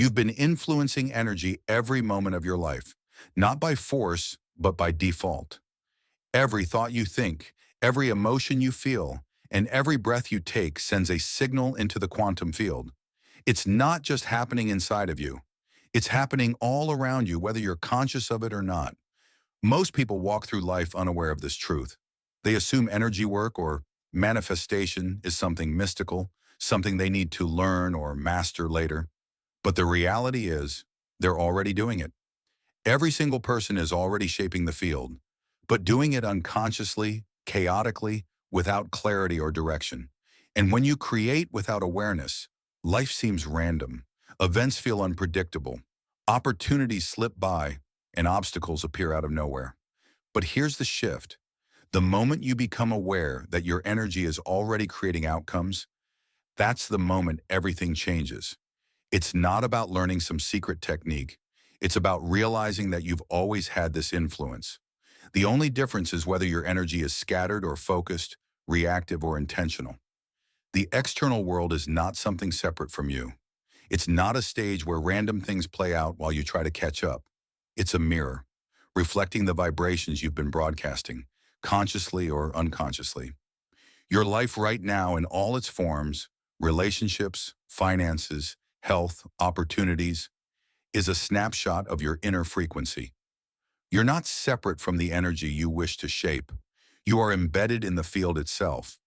You've been influencing energy every moment of your life, not by force, but by default. Every thought you think, every emotion you feel, and every breath you take sends a signal into the quantum field. It's not just happening inside of you. It's happening all around you, whether you're conscious of it or not. Most people walk through life unaware of this truth. They assume energy work or manifestation is something mystical, something they need to learn or master later. But the reality is, they're already doing it. Every single person is already shaping the field, but doing it unconsciously, chaotically, without clarity or direction. And when you create without awareness, life seems random. Events feel unpredictable. Opportunities slip by, and obstacles appear out of nowhere. But here's the shift. The moment you become aware that your energy is already creating outcomes, that's the moment everything changes. It's not about learning some secret technique. It's about realizing that you've always had this influence. The only difference is whether your energy is scattered or focused, reactive or intentional. The external world is not something separate from you. It's not a stage where random things play out while you try to catch up. It's a mirror, reflecting the vibrations you've been broadcasting, consciously or unconsciously. Your life right now in all its forms, relationships, finances, health, opportunities, is a snapshot of your inner frequency. You're not separate from the energy you wish to shape. You are embedded in the field itself.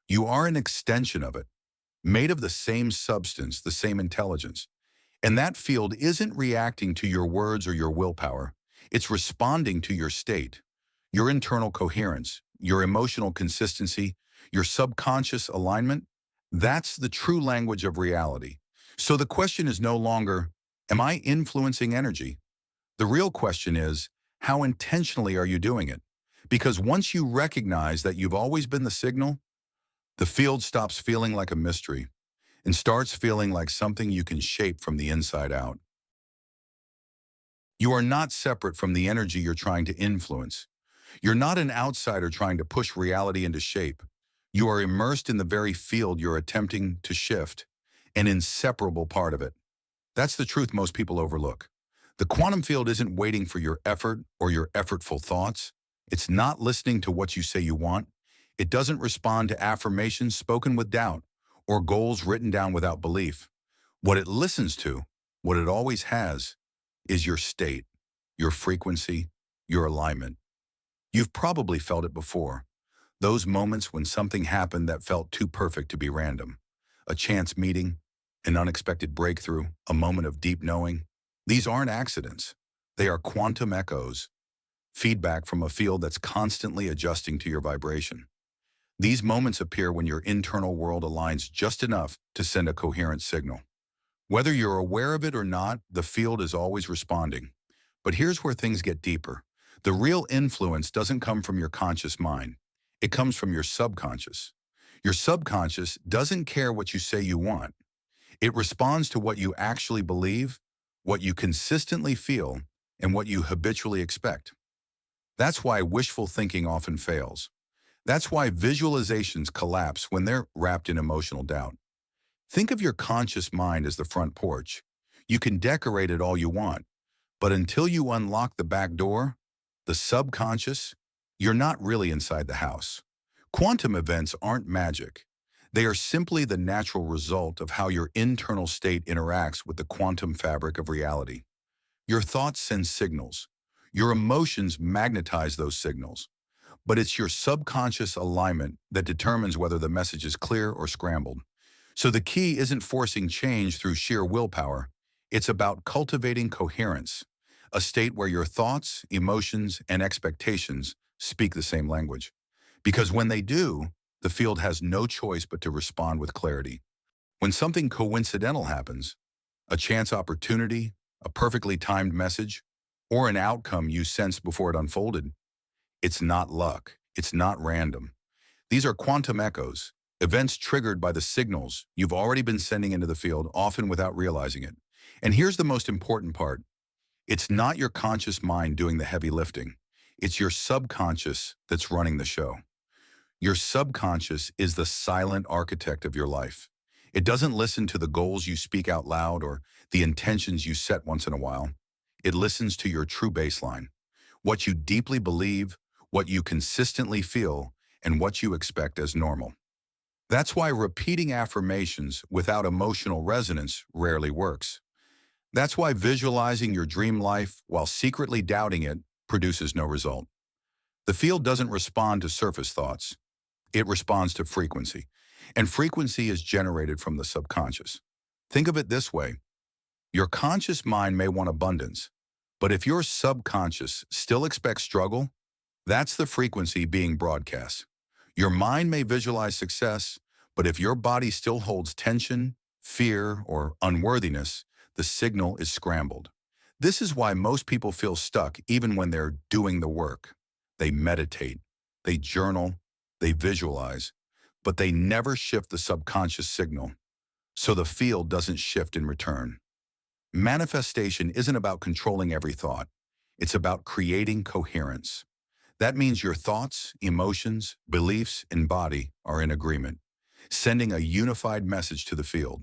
You are an extension of it, made of the same substance, the same intelligence. And that field isn't reacting to your words or your willpower. It's responding to your state, your internal coherence, your emotional consistency, your subconscious alignment. That's the true language of reality. So the question is no longer, am I influencing energy? The real question is, how intentionally are you doing it? Because once you recognize that you've always been the signal, the field stops feeling like a mystery and starts feeling like something you can shape from the inside out. You are not separate from the energy you're trying to influence. You're not an outsider trying to push reality into shape. You are immersed in the very field you're attempting to shift, an inseparable part of it. That's the truth most people overlook. The quantum field isn't waiting for your effort or your effortful thoughts. It's not listening to what you say you want. It doesn't respond to affirmations spoken with doubt or goals written down without belief. What it listens to, what it always has, is your state, your frequency, your alignment. You've probably felt it before. Those moments when something happened that felt too perfect to be random. A chance meeting, an unexpected breakthrough, a moment of deep knowing. These aren't accidents. They are quantum echoes, feedback from a field that's constantly adjusting to your vibration. These moments appear when your internal world aligns just enough to send a coherent signal. Whether you're aware of it or not, the field is always responding. But here's where things get deeper. The real influence doesn't come from your conscious mind. It comes from your subconscious. Your subconscious doesn't care what you say you want. It responds to what you actually believe, what you consistently feel, and what you habitually expect. That's why wishful thinking often fails. That's why visualizations collapse when they're wrapped in emotional doubt. Think of your conscious mind as the front porch. You can decorate it all you want, but until you unlock the back door, the subconscious, you're not really inside the house. Quantum events aren't magic. They are simply the natural result of how your internal state interacts with the quantum fabric of reality. Your thoughts send signals. Your emotions magnetize those signals. But it's your subconscious alignment that determines whether the message is clear or scrambled. So the key isn't forcing change through sheer willpower. It's about cultivating coherence, a state where your thoughts, emotions, and expectations speak the same language. Because when they do, the field has no choice but to respond with clarity. When something coincidental happens, a chance opportunity, a perfectly timed message, or an outcome you sensed before it unfolded, it's not luck. It's not random. These are quantum echoes, events triggered by the signals you've already been sending into the field, often without realizing it. And here's the most important part. It's not your conscious mind doing the heavy lifting. It's your subconscious that's running the show. Your subconscious is the silent architect of your life. It doesn't listen to the goals you speak out loud or the intentions you set once in a while. It listens to your true baseline, what you deeply believe, what you consistently feel, and what you expect as normal. That's why repeating affirmations without emotional resonance rarely works. That's why visualizing your dream life while secretly doubting it produces no result. The field doesn't respond to surface thoughts. It responds to frequency. And frequency is generated from the subconscious. Think of it this way. Your conscious mind may want abundance, but if your subconscious still expects struggle, that's the frequency being broadcast. Your mind may visualize success, but if your body still holds tension, fear, or unworthiness, the signal is scrambled. This is why most people feel stuck even when they're doing the work. They meditate, they journal, they visualize, but they never shift the subconscious signal, so the field doesn't shift in return. Manifestation isn't about controlling every thought. It's about creating coherence. That means your thoughts, emotions, beliefs, and body are in agreement, sending a unified message to the field.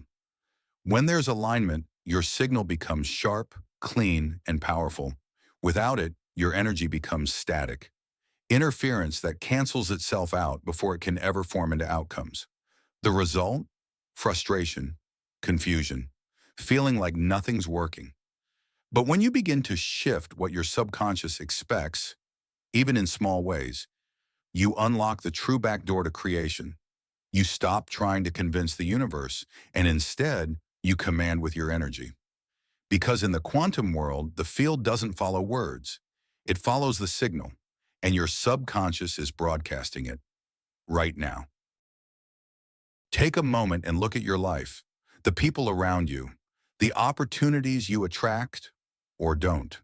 When there's alignment, your signal becomes sharp, clean, and powerful. Without it, your energy becomes static. Interference that cancels itself out before it can ever form into outcomes. The result? Frustration, confusion, feeling like nothing's working. But when you begin to shift what your subconscious expects, even in small ways, you unlock the true back door to creation. You stop trying to convince the universe, and instead, you command with your energy. Because in the quantum world, the field doesn't follow words. It follows the signal, and your subconscious is broadcasting it right now. Take a moment and look at your life, the people around you, the opportunities you attract or don't,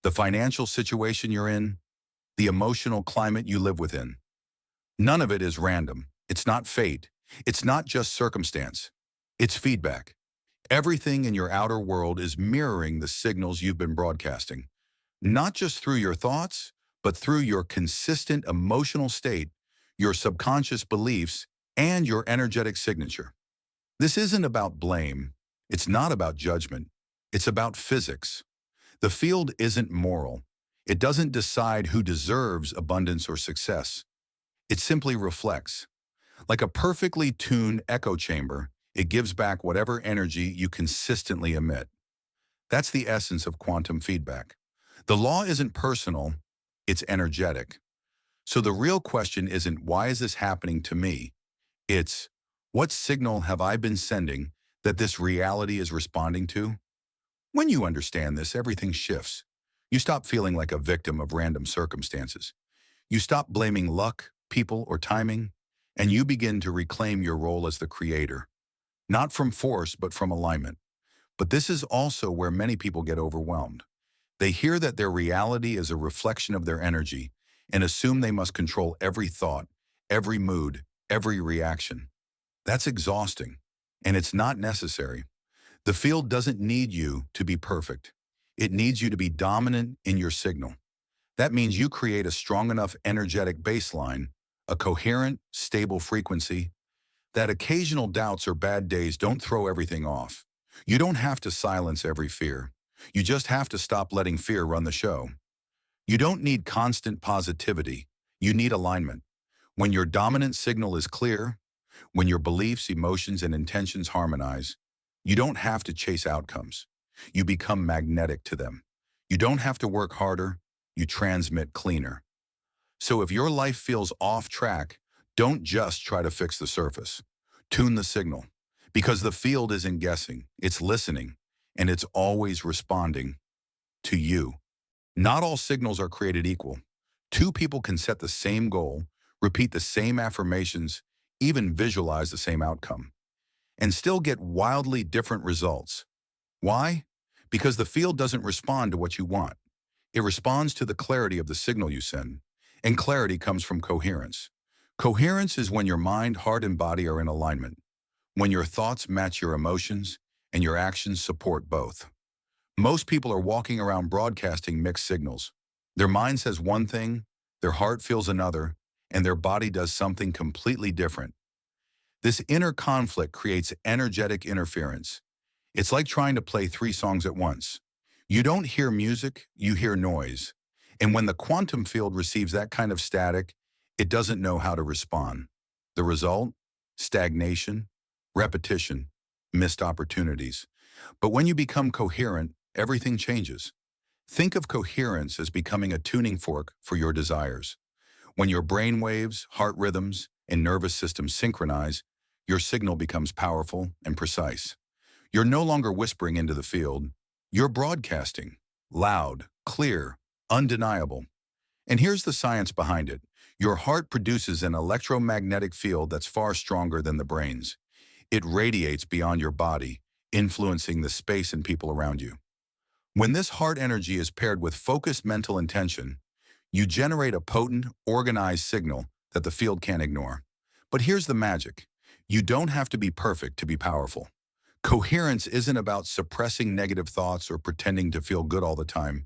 the financial situation you're in, the emotional climate you live within. None of it is random. It's not fate. It's not just circumstance. It's feedback. Everything in your outer world is mirroring the signals you've been broadcasting, not just through your thoughts, but through your consistent emotional state, your subconscious beliefs, and your energetic signature. This isn't about blame. It's not about judgment. It's about physics. The field isn't moral. It doesn't decide who deserves abundance or success. It simply reflects. Like a perfectly tuned echo chamber, it gives back whatever energy you consistently emit. That's the essence of quantum feedback. The law isn't personal, it's energetic. So the real question isn't, why is this happening to me? It's, what signal have I been sending that this reality is responding to? When you understand this, everything shifts. You stop feeling like a victim of random circumstances. You stop blaming luck, people, or timing, and you begin to reclaim your role as the creator. Not from force, but from alignment. But this is also where many people get overwhelmed. They hear that their reality is a reflection of their energy and assume they must control every thought, every mood, every reaction. That's exhausting, and it's not necessary. The field doesn't need you to be perfect. It needs you to be dominant in your signal. That means you create a strong enough energetic baseline, a coherent, stable frequency, that occasional doubts or bad days don't throw everything off. You don't have to silence every fear. You just have to stop letting fear run the show. You don't need constant positivity. You need alignment. When your dominant signal is clear, when your beliefs, emotions, and intentions harmonize, you don't have to chase outcomes. You become magnetic to them. You don't have to work harder. You transmit cleaner. So if your life feels off track, don't just try to fix the surface. Tune the signal. Because the field isn't guessing, it's listening, and it's always responding to you. Not all signals are created equal. Two people can set the same goal, repeat the same affirmations, even visualize the same outcome, and still get wildly different results. Why? Because the field doesn't respond to what you want. It responds to the clarity of the signal you send, and clarity comes from coherence. Coherence is when your mind, heart, and body are in alignment, when your thoughts match your emotions, and your actions support both. Most people are walking around broadcasting mixed signals. Their mind says one thing, their heart feels another, and their body does something completely different. This inner conflict creates energetic interference. It's like trying to play three songs at once. You don't hear music, you hear noise. And when the quantum field receives that kind of static, it doesn't know how to respond. The result? Stagnation, repetition, missed opportunities. But when you become coherent, everything changes. Think of coherence as becoming a tuning fork for your desires. When your brain waves, heart rhythms, and nervous system synchronize, your signal becomes powerful and precise. You're no longer whispering into the field. You're broadcasting. Loud, clear, undeniable. And here's the science behind it. Your heart produces an electromagnetic field that's far stronger than the brain's. It radiates beyond your body, influencing the space and people around you. When this heart energy is paired with focused mental intention, you generate a potent, organized signal that the field can't ignore. But here's the magic. You don't have to be perfect to be powerful. Coherence isn't about suppressing negative thoughts or pretending to feel good all the time.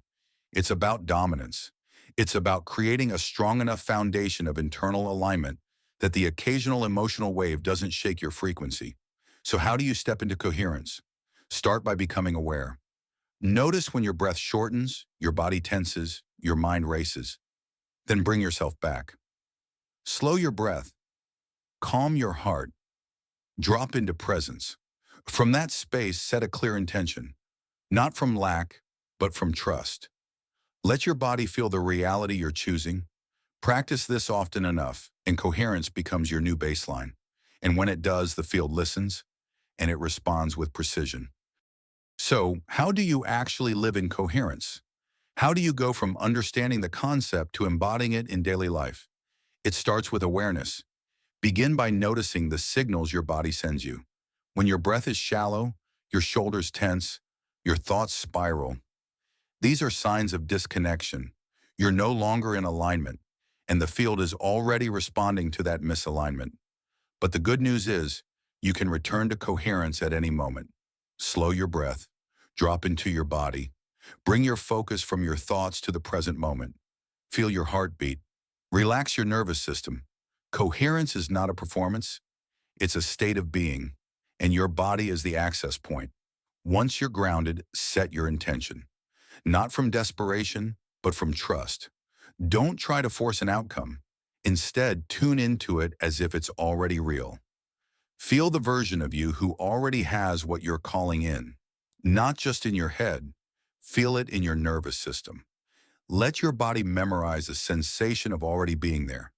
It's about dominance. It's about creating a strong enough foundation of internal alignment that the occasional emotional wave doesn't shake your frequency. So how do you step into coherence? Start by becoming aware. Notice when your breath shortens, your body tenses, your mind races. Then bring yourself back. Slow your breath. Calm your heart. Drop into presence. From that space, set a clear intention. Not from lack, but from trust. Let your body feel the reality you're choosing. Practice this often enough, and coherence becomes your new baseline. And when it does, the field listens, and it responds with precision. So, how do you actually live in coherence? How do you go from understanding the concept to embodying it in daily life? It starts with awareness. Begin by noticing the signals your body sends you. When your breath is shallow, your shoulders tense, your thoughts spiral. These are signs of disconnection. You're no longer in alignment, and the field is already responding to that misalignment. But the good news is, you can return to coherence at any moment. Slow your breath. Drop into your body. Bring your focus from your thoughts to the present moment. Feel your heartbeat. Relax your nervous system. Coherence is not a performance. It's a state of being, and your body is the access point. Once you're grounded, set your intention. Not from desperation, but from trust. Don't try to force an outcome. Instead, tune into it as if it's already real. Feel the version of you who already has what you're calling in. Not just in your head, feel it in your nervous system. Let your body memorize the sensation of already being there.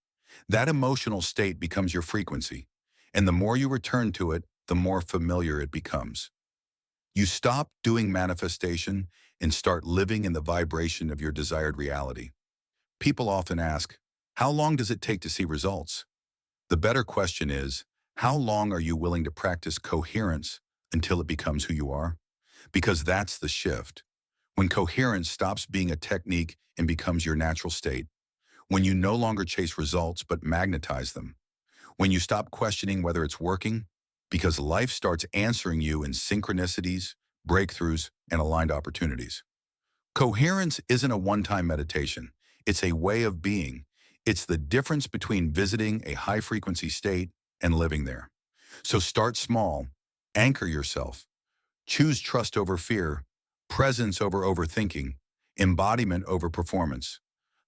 That emotional state becomes your frequency, and the more you return to it, the more familiar it becomes. You stop doing manifestation and start living in the vibration of your desired reality. People often ask, how long does it take to see results? The better question is, how long are you willing to practice coherence until it becomes who you are? Because that's the shift. When coherence stops being a technique and becomes your natural state. When you no longer chase results but magnetize them. When you stop questioning whether it's working, because life starts answering you in synchronicities, breakthroughs, and aligned opportunities. Coherence isn't a one-time meditation. It's a way of being. It's the difference between visiting a high-frequency state and living there. So start small, anchor yourself, choose trust over fear, presence over overthinking, embodiment over performance.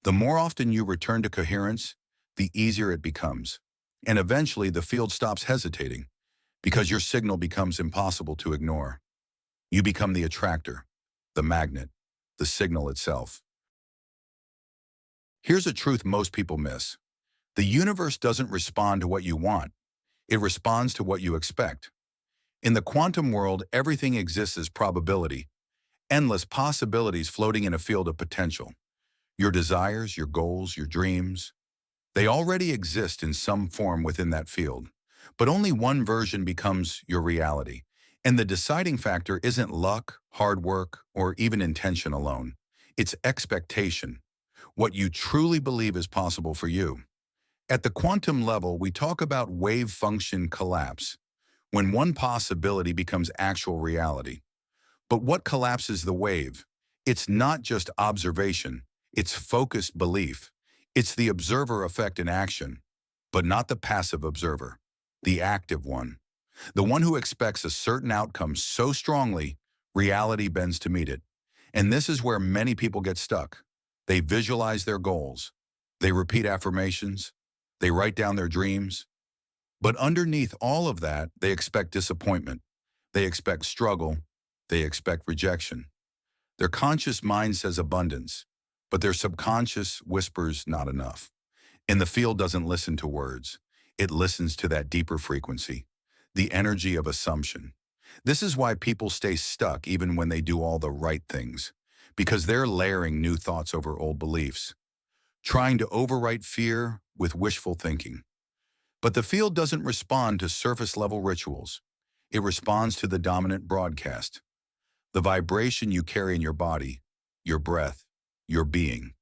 The more often you return to coherence, the easier it becomes. And eventually the field stops hesitating because your signal becomes impossible to ignore. You become the attractor, the magnet, the signal itself. Here's a truth most people miss. The universe doesn't respond to what you want. It responds to what you expect. In the quantum world, everything exists as probability, endless possibilities floating in a field of potential. Your desires, your goals, your dreams, they already exist in some form within that field. But only one version becomes your reality. And the deciding factor isn't luck, hard work, or even intention alone. It's expectation, what you truly believe is possible for you. At the quantum level, we talk about wave function collapse, when one possibility becomes actual reality. But what collapses the wave? It's not just observation, it's focused belief. It's the observer effect in action, but not the passive observer. the active one, the one who expects a certain outcome so strongly, reality bends to meet it. And this is where many people get stuck. They visualize their goals. They repeat affirmations. They write down their dreams. But underneath all of that, they expect disappointment. They expect struggle. They expect rejection. Their conscious mind says abundance, but their subconscious whispers not enough. And the field doesn't listen to words. It listens to that deeper frequency, the energy of assumption. This is why people stay stuck even when they do all the right things, because they're layering new thoughts over old beliefs, trying to overwrite fear with wishful thinking. But the field doesn't respond to surface-level rituals. It responds to the dominant broadcast, the vibration you carry in your body, your breath, your being.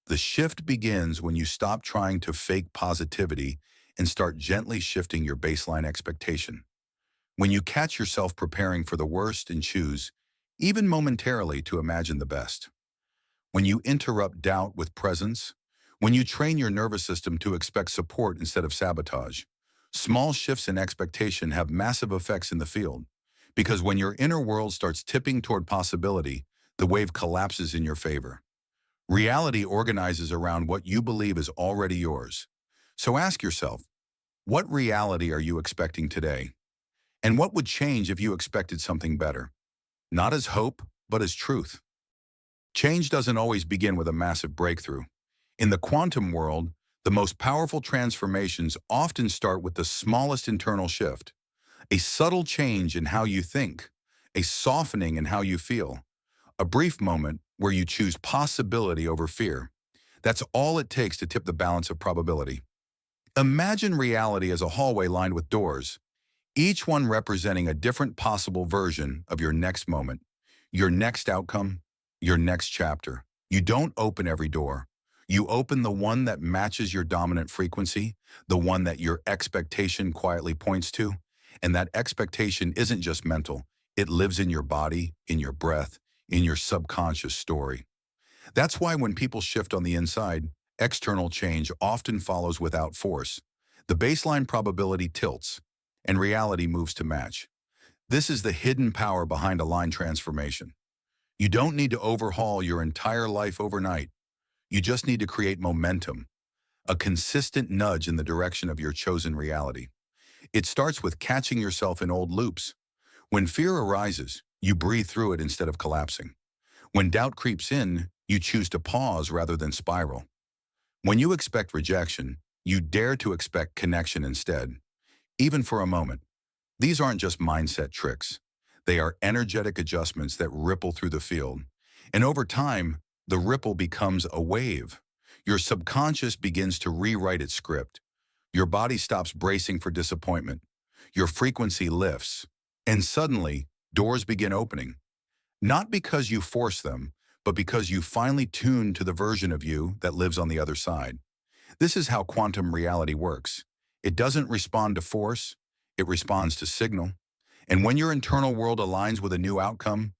The shift begins when you stop trying to fake positivity and start gently shifting your baseline expectation. When you catch yourself preparing for the worst and choose, even momentarily, to imagine the best. When you interrupt doubt with presence. When you train your nervous system to expect support instead of sabotage. Small shifts in expectation have massive effects in the field, because when your inner world starts tipping toward possibility, the wave collapses in your favor. Reality organizes around what you believe is already yours. So ask yourself, what reality are you expecting today? And what would change if you expected something better? Not as hope, but as truth. Change doesn't always begin with a massive breakthrough. In the quantum world, the most powerful transformations often start with the smallest internal shift, a subtle change in how you think, a softening in how you feel, a brief moment where you choose possibility over fear. That's all it takes to tip the balance of probability. Imagine reality as a hallway lined with doors, each one representing a different possible version of your next moment, your next outcome, your next chapter. You don't open every door. You open the one that matches your dominant frequency, the one that your expectation quietly points to. And that expectation isn't just mental. It lives in your body, in your breath, in your subconscious story. That's why when people shift on the inside, external change often follows without force. The baseline probability tilts, and reality moves to match. This is the hidden power behind aligned transformation. You don't need to overhaul your entire life overnight. You just need to create momentum, a consistent nudge in the direction of your chosen reality. It starts with catching yourself in old loops. When fear arises, you breathe through it instead of collapsing. When doubt creeps in, you choose to pause rather than spiral. When you expect rejection, you dare to expect connection instead, even for a moment. These aren't just mindset tricks. They are energetic adjustments that ripple through the field. And over time, the ripple becomes a wave. Your subconscious begins to rewrite its script. Your body stops bracing for disappointment. Your frequency lifts. And suddenly, doors begin opening. Not because you force them, but because you finally tune to the version of you that lives on the other side. This is how quantum reality works. It doesn't respond to force, it responds to signal. And when your internal world aligns with a new outcome,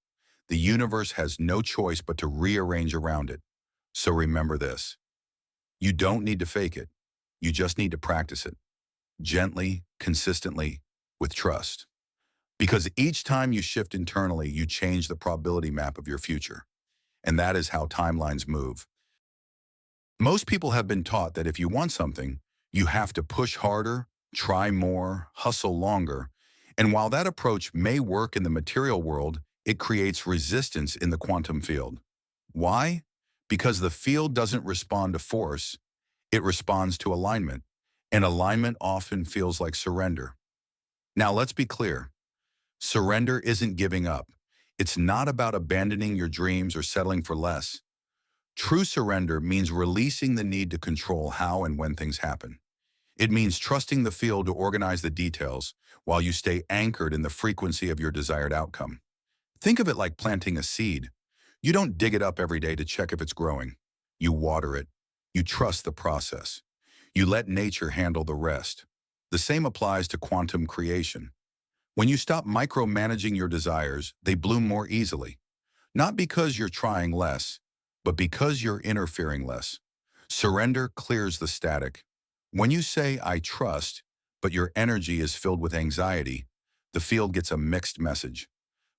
the universe has no choice but to rearrange around it. So remember this. You don't need to fake it. You just need to practice it. Gently, consistently, with trust. Because each time you shift internally, you change the probability map of your future. And that is how timelines move. Most people have been taught that if you want something, you have to push harder, try more, hustle longer. And while that approach may work in the material world, it creates resistance in the quantum field. Why? Because the field doesn't respond to force, it responds to alignment. And alignment often feels like surrender. Now let's be clear. Surrender isn't giving up. It's not about abandoning your dreams or settling for less. True surrender means releasing the need to control how and when things happen. It means trusting the field to organize the details while you stay anchored in the frequency of your desired outcome. Think of it like planting a seed. You don't dig it up every day to check if it's growing. You water it. You trust the process. You let nature handle the rest. The same applies to quantum creation. When you stop micromanaging your desires, they bloom more easily. Not because you're trying less, but because you're interfering less. Surrender clears the static. When you say, I trust, but your energy is filled with anxiety, the field gets a mixed message.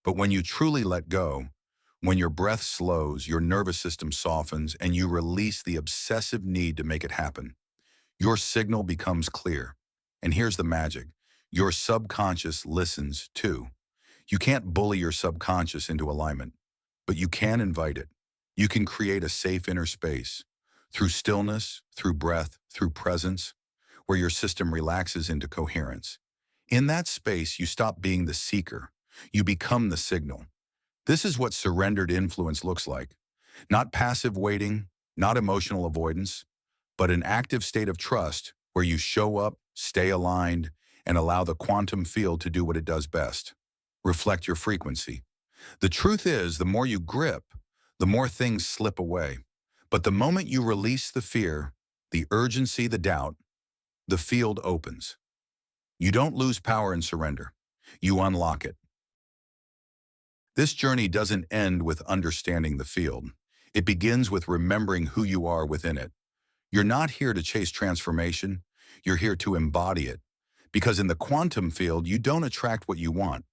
But when you truly let go, when your breath slows, your nervous system softens, and you release the obsessive need to make it happen, your signal becomes clear. And here's the magic. Your subconscious listens too. You can't bully your subconscious into alignment, but you can invite it. You can create a safe inner space through stillness, through breath, through presence, where your system relaxes into coherence. In that space, you stop being the seeker. You become the signal. This is what surrendered influence looks like. Not passive waiting, not emotional avoidance, but an active state of trust where you show up, stay aligned, and allow the quantum field to do what it does best. Reflect your frequency. The truth is, the more you grip, the more things slip away. But the moment you release the fear, the urgency, the doubt, the field opens. You don't lose power and surrender. You unlock it. This journey doesn't end with understanding the field. It begins with remembering who you are within it. You're not here to chase transformation. You're here to embody it. Because in the quantum field, you don't attract what you want.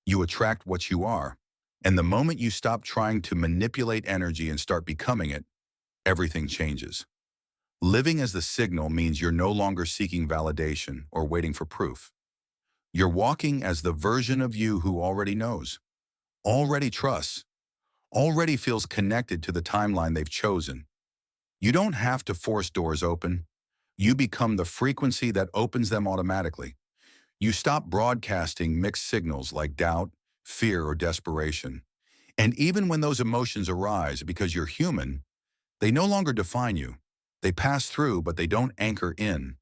You attract what you are. And the moment you stop trying to manipulate energy and start becoming it, everything changes. Living as the signal means you're no longer seeking validation or waiting for proof. You're walking as the version of you who already knows, already trusts, already feels connected to the timeline they've chosen. You don't have to force doors open. You become the frequency that opens them automatically. You stop broadcasting mixed signals like doubt, fear, or desperation. And even when those emotions arise because you're human, they no longer define you. They pass through, but they don't anchor in.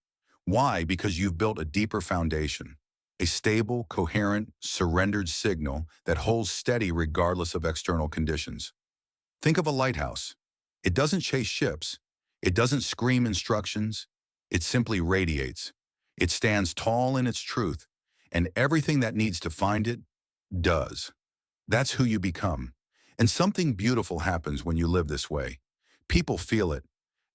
Why? Because you've built a deeper foundation, a stable, coherent, surrendered signal that holds steady regardless of external conditions. Think of a lighthouse. It doesn't chase ships. It doesn't scream instructions. It simply radiates. It stands tall in its truth, and everything that needs to find it does. That's who you become. And something beautiful happens when you live this way. People feel it.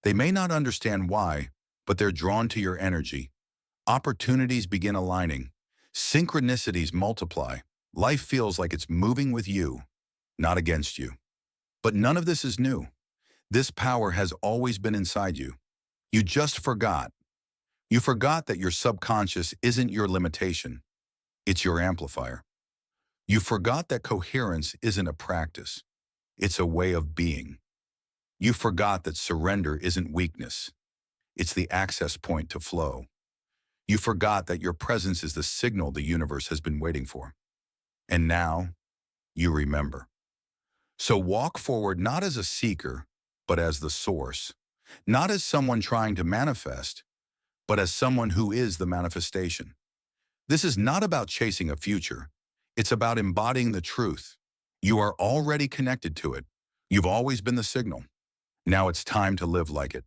They may not understand why, but they're drawn to your energy. Opportunities begin aligning. Synchronicities multiply. Life feels like it's moving with you, not against you. But none of this is new. This power has always been inside you. You just forgot. You forgot that your subconscious isn't your limitation. It's your amplifier. You forgot that coherence isn't a practice. It's a way of being. You forgot that surrender isn't weakness. It's the access point to flow. You forgot that your presence is the signal the universe has been waiting for. And now, you remember. So walk forward not as a seeker, but as the source. Not as someone trying to manifest, but as someone who is the manifestation. This is not about chasing a future. It's about embodying the truth. You are already connected to it. You've always been the signal. Now it's time to live like it.